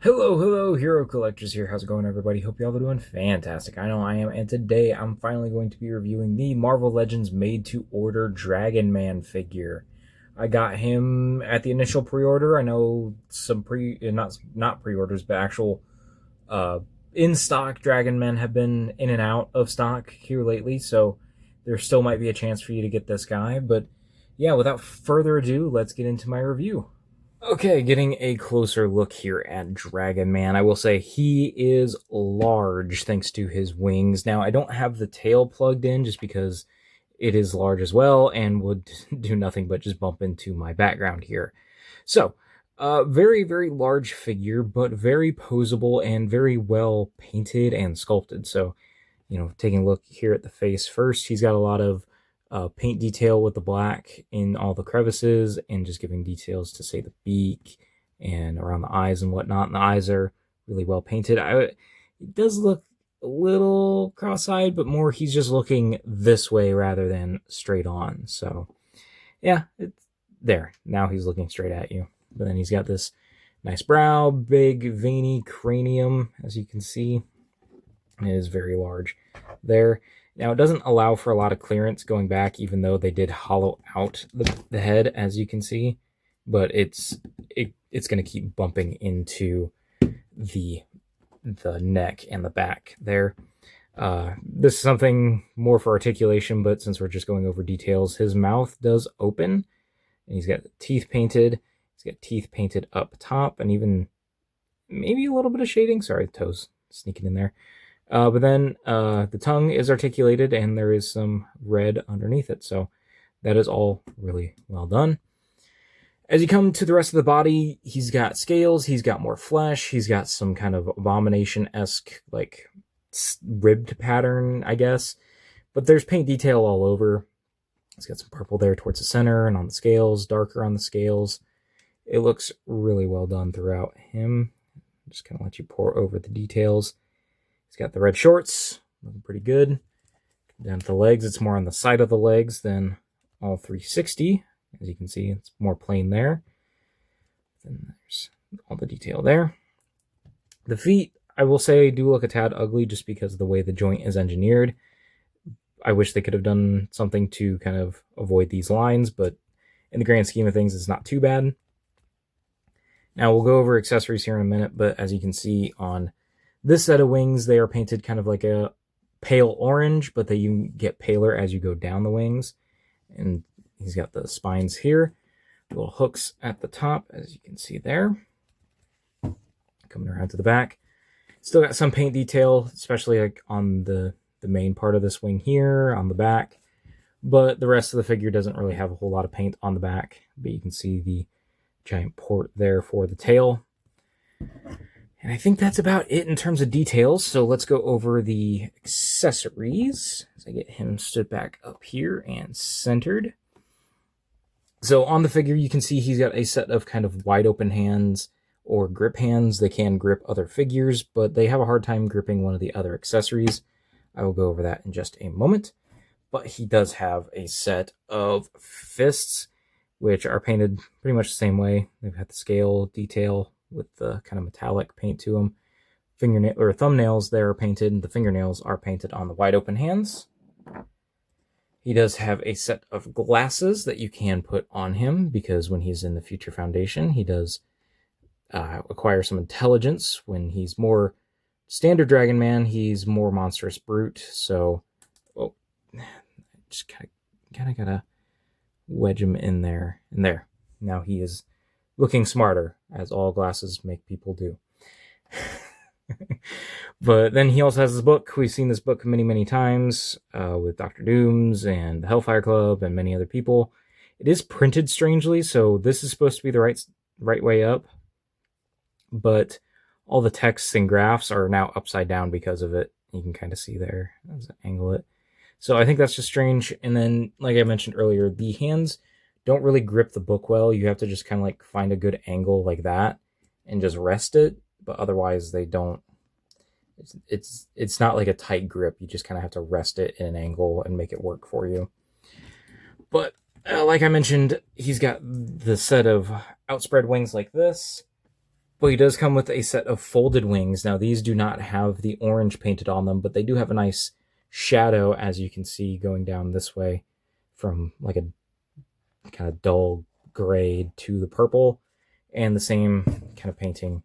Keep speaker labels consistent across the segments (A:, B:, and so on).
A: Hello, Hero Collectors here. How's it going, everybody? Hope y'all are doing fantastic. I know I am, and today I'm finally going to be reviewing the Marvel Legends made-to-order Dragon Man figure. I got him at the initial pre-order. I know some not pre-orders, but actual uh, in-stock Dragon Men have been in and out of stock here lately, so there still might be a chance for you to get this guy. But yeah, without further ado, let's get into my review. Okay, getting a closer look here at Dragon Man. I will say he is large thanks to his wings. Now, I don't have the tail plugged in just because it is large as well and would do nothing but just bump into my background here. So, very large figure, but very posable and very well painted and sculpted. So, taking a look here at the face first, he's got a lot of paint detail with the black in all the crevices and just giving details to, say, the beak and around the eyes and whatnot. And the eyes are really well painted. It does look a little cross-eyed, but more he's just looking this way rather than straight on. So yeah, it's there. Now he's looking straight at you. But then he's got this nice brow, big veiny cranium, as you can see. It is very large there. Now, it doesn't allow for a lot of clearance going back, even though they did hollow out the head, as you can see. But it's going to keep bumping into the neck and the back there. This is something more for articulation, but since we're just going over details, his mouth does open, and he's got teeth painted. He's got teeth painted up top, and even maybe a little bit of shading. Sorry, the toes sneaking in there. But then the tongue is articulated and there is some red underneath it. So that is all really well done. As you come to the rest of the body, he's got scales, he's got more flesh, he's got some kind of Abomination-esque, like, ribbed pattern, I guess. But there's paint detail all over. He's got some purple there towards the center and on the scales, darker on the scales. It looks really well done throughout him. I'm just going to let you pour over the details. He's got the red shorts, looking pretty good. Down to the legs, it's more on the side of the legs than all 360. As you can see, it's more plain there. Then there's all the detail there. The feet, I will say, do look a tad ugly just because of the way the joint is engineered. I wish they could have done something to kind of avoid these lines, but in the grand scheme of things, it's not too bad. Now, we'll go over accessories here in a minute, but as you can see on this set of wings, they are painted kind of like a pale orange, but they get paler as you go down the wings. And he's got the spines here, little hooks at the top, as you can see there. Coming around to the back. Still got some paint detail, especially like on the main part of this wing here, on the back. But the rest of the figure doesn't really have a whole lot of paint on the back. But you can see the giant port there for the tail. And I think that's about it in terms of details. So let's go over the accessories. As I get him stood back up here and centered. So on the figure, you can see he's got a set of kind of wide open hands or grip hands. They can grip other figures, but they have a hard time gripping one of the other accessories. I will go over that in just a moment. But he does have a set of fists, which are painted pretty much the same way. They've got the scale detail with the kind of metallic paint to them. Thumbnails there are painted, and the fingernails are painted on the wide open hands. He does have a set of glasses that you can put on him, because when he's in the Future Foundation, he does acquire some intelligence. When he's more standard Dragon Man, he's more Monstrous Brute. So, just kind of gotta wedge him in there. And there. Now he is looking smarter, as all glasses make people do. But then he also has this book. We've seen this book many times with Dr. Dooms and the Hellfire Club and many other people. It is printed strangely, so this is supposed to be the right way up. But all the texts and graphs are now upside down because of it. You can kind of see there as I angle it. So I think that's just strange. And then, like I mentioned earlier, the hands don't really grip the book well. You have to just kind of like find a good angle like that and just rest it. But otherwise, they don't. It's not like a tight grip. You just kind of have to rest it in an angle and make it work for you. But like I mentioned, he's got the set of outspread wings like this. But he does come with a set of folded wings. Now, these do not have the orange painted on them, but they do have a nice shadow, as you can see, going down this way from like a kind of dull gray to the purple, and the same kind of painting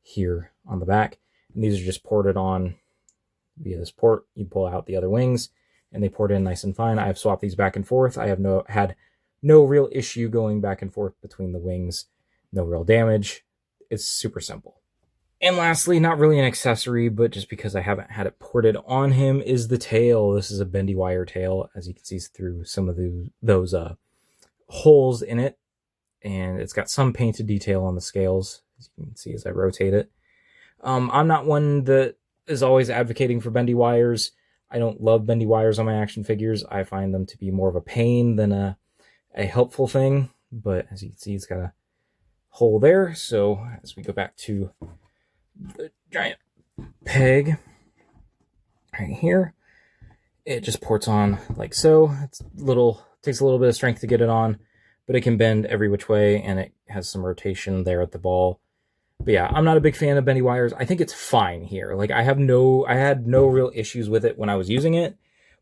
A: here on the back. And these are just ported on via this port. You pull out the other wings, and they port in nice and fine. I've swapped these back and forth. I have had no real issue going back and forth between the wings. No real damage. It's super simple. And lastly, not really an accessory, but just because I haven't had it ported on him, is the tail. This is a bendy wire tail, as you can see through some of those holes in it. And it's got some painted detail on the scales, as you can see as I rotate it. I'm not one that is always advocating for bendy wires. I don't love bendy wires on my action figures. I find them to be more of a pain than a helpful thing. But as you can see, it's got a hole there. So as we go back to the giant peg right here, it just ports on like so. It's takes a little bit of strength to get it on, but it can bend every which way, and it has some rotation there at the ball. But yeah, I'm not a big fan of bendy wires. I think it's fine here. Like I had no real issues with it when I was using it,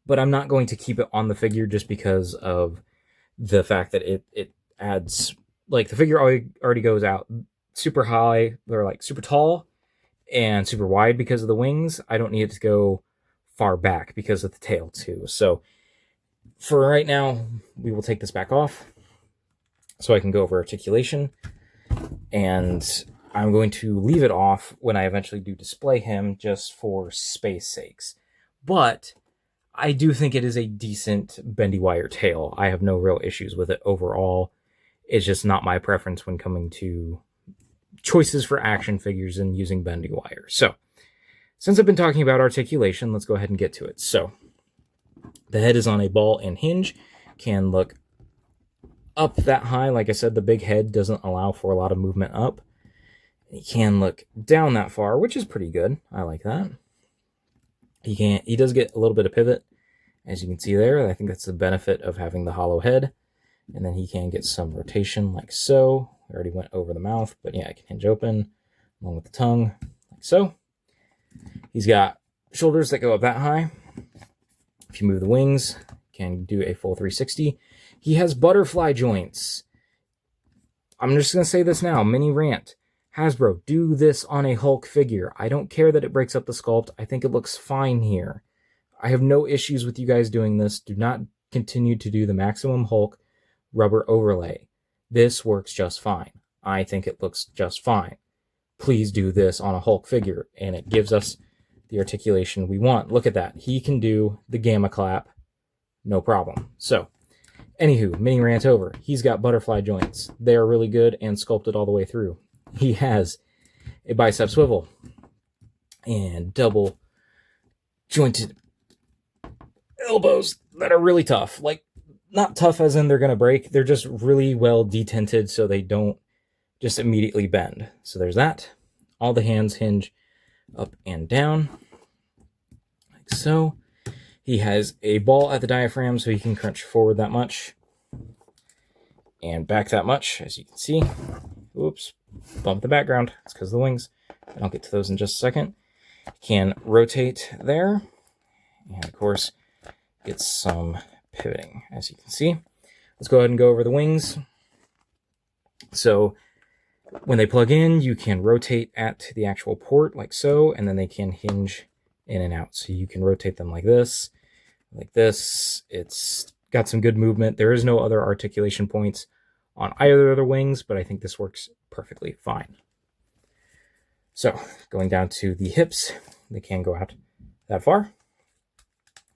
A: but I'm not going to keep it on the figure just because of the fact that it adds, like, the figure already goes out super high, or like super tall and super wide because of the wings. I don't need it to go far back because of the tail too. So for right now, we will take this back off so I can go over articulation, and I'm going to leave it off when I eventually do display him, just for space sakes. But I do think it is a decent bendy wire tail. I have no real issues with it overall. It's just not my preference when coming to choices for action figures and using bendy wire. So since I've been talking about articulation, let's go ahead and get to it. So the head is on a ball and hinge, can look up that high. Like I said, the big head doesn't allow for a lot of movement up. He can look down that far, which is pretty good. I like that. He does get a little bit of pivot, as you can see there. I think that's the benefit of having the hollow head. And then he can get some rotation like so. I already went over the mouth, but yeah, I can hinge open along with the tongue like so. He's got shoulders that go up that high. If you move the wings, can do a full 360. He has butterfly joints. I'm just going to say this now, mini rant. Hasbro, do this on a Hulk figure. I don't care that it breaks up the sculpt. I think it looks fine here. I have no issues with you guys doing this. Do not continue to do the Maximum Hulk rubber overlay. This works just fine. I think it looks just fine. Please do this on a Hulk figure, and it gives us the articulation we want. Look at that. He can do the gamma clap, no problem. So, anywho, mini rant over. He's got butterfly joints. They are really good and sculpted all the way through. He has a bicep swivel and double jointed elbows that are really tough. Like, not tough as in they're going to break. They're just really well detented so they don't just immediately bend. So there's that. All the hands hinge up and down like so. He has a ball at the diaphragm so he can crunch forward that much and back that much, as you can see. Oops, bump the background. It's because of the wings. I'll get to those in just a second. Can rotate there, and of course get some pivoting, as you can see. Let's go ahead and go over the wings. So when they plug in, you can rotate at the actual port like so, and then they can hinge in and out. So you can rotate them like this, like this. It's got some good movement. There is no other articulation points on either of the wings, but I think this works perfectly fine. So going down to the hips, they can go out that far.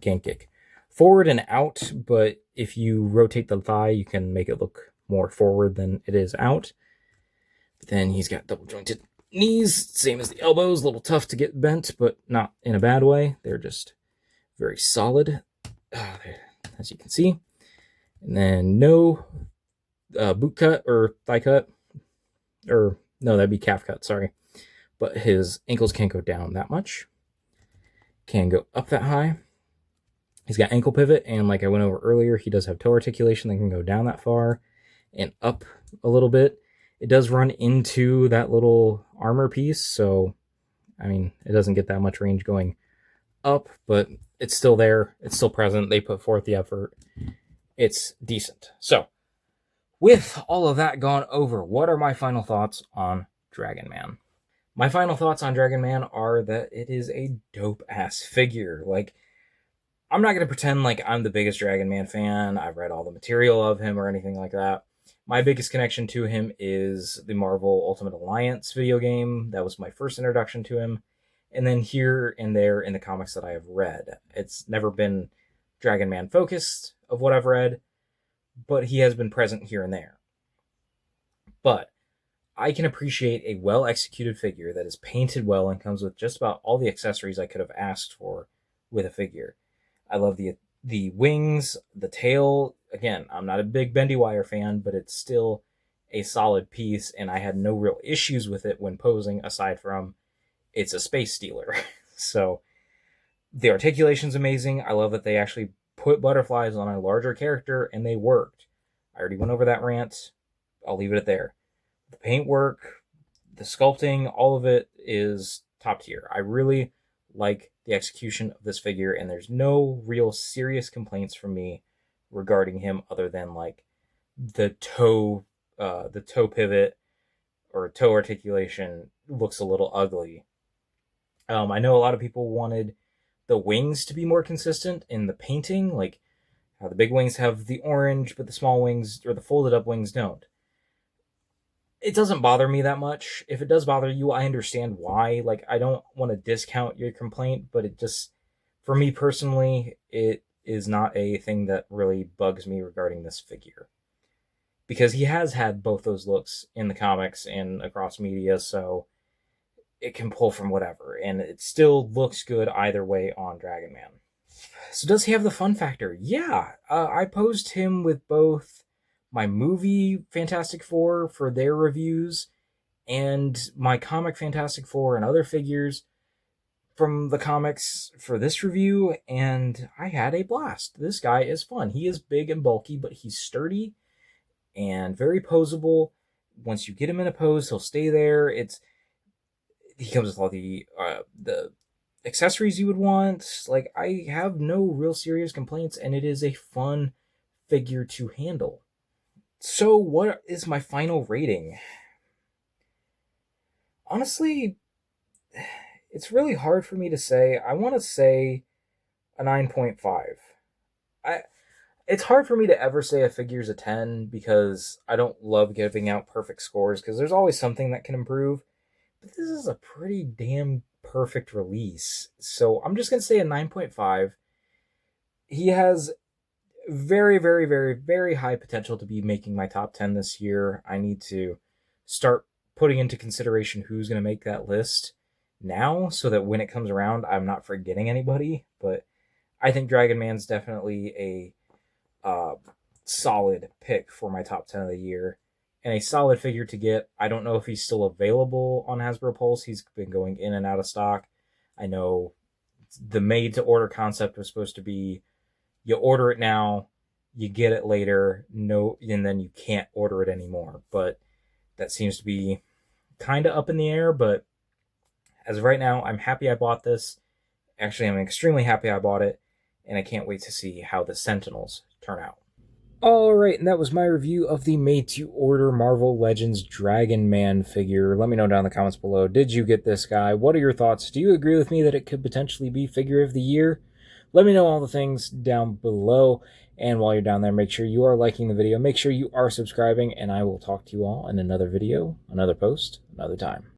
A: Can kick forward and out, but if you rotate the thigh, you can make it look more forward than it is out. But then he's got double jointed knees, same as the elbows, a little tough to get bent, but not in a bad way. They're just very solid, as you can see. And then no boot cut or thigh cut, or no, that'd be calf cut, sorry. But his ankles can't go down that much. Can go up that high. He's got ankle pivot, and like I went over earlier, he does have toe articulation that can go down that far and up a little bit. It does run into that little armor piece, so I mean, it doesn't get that much range going up, but it's still there. It's still present. They put forth the effort. It's decent. So, with all of that gone over, what are my final thoughts on Dragon Man? My final thoughts on Dragon Man are that it is a dope ass figure. Like, I'm not going to pretend like I'm the biggest Dragon Man fan. I've read all the material of him or anything like that. My biggest connection to him is the Marvel Ultimate Alliance video game. That was my first introduction to him. And then here and there in the comics that I have read. It's never been Dragon Man focused of what I've read, but he has been present here and there. But I can appreciate a well executed figure that is painted well and comes with just about all the accessories I could have asked for with a figure. I love the wings, the tail. Again, I'm not a big Bendy Wire fan, but it's still a solid piece, and I had no real issues with it when posing, aside from it's a space stealer. So the articulation's amazing. I love that they actually put butterflies on a larger character, and they worked. I already went over that rant. I'll leave it at there. The paintwork, the sculpting, all of it is top tier. I really like the execution of this figure, and there's no real serious complaints from me regarding him other than like the toe pivot or toe articulation looks a little ugly. I know a lot of people wanted the wings to be more consistent in the painting, like how the big wings have the orange, but the small wings or the folded up wings don't. It doesn't bother me that much. If it does bother you, I understand why. Like, I don't want to discount your complaint, but it just, for me personally, it is not a thing that really bugs me regarding this figure. Because he has had both those looks in the comics and across media, so it can pull from whatever. And it still looks good either way on Dragon Man. So does he have the fun factor? Yeah. I posed him with both my movie Fantastic Four for their reviews and my comic Fantastic Four and other figures from the comics for this review, and I had a blast. This guy is fun. He is big and bulky, but he's sturdy and very posable. Once you get him in a pose, he'll stay there. He comes with all the accessories you would want. Like, I have no real serious complaints, and it is a fun figure to handle. So what is my final rating? Honestly, it's really hard for me to say. I want to say a 9.5. It's hard for me to ever say a figure's a 10 because I don't love giving out perfect scores because there's always something that can improve. But this is a pretty damn perfect release. So I'm just going to say a 9.5. He has very, very, very, very high potential to be making my top 10 this year. I need to start putting into consideration who's going to make that list now so that when it comes around, I'm not forgetting anybody. But I think Dragon Man's definitely a solid pick for my top 10 of the year and a solid figure to get. I don't know if he's still available on Hasbro Pulse. He's been going in and out of stock. I know the made to order concept was supposed to be you order it now, you get it later, no, and then you can't order it anymore. But that seems to be kind of up in the air. But as of right now, I'm happy I bought this. Actually, I'm extremely happy I bought it, and I can't wait to see how the Sentinels turn out. Alright, and that was my review of the made-to-order Marvel Legends Dragon Man figure. Let me know down in the comments below. Did you get this guy? What are your thoughts? Do you agree with me that it could potentially be Figure of the Year? Let me know all the things down below. And while you're down there, make sure you are liking the video. Make sure you are subscribing, and I will talk to you all in another video, another post, another time.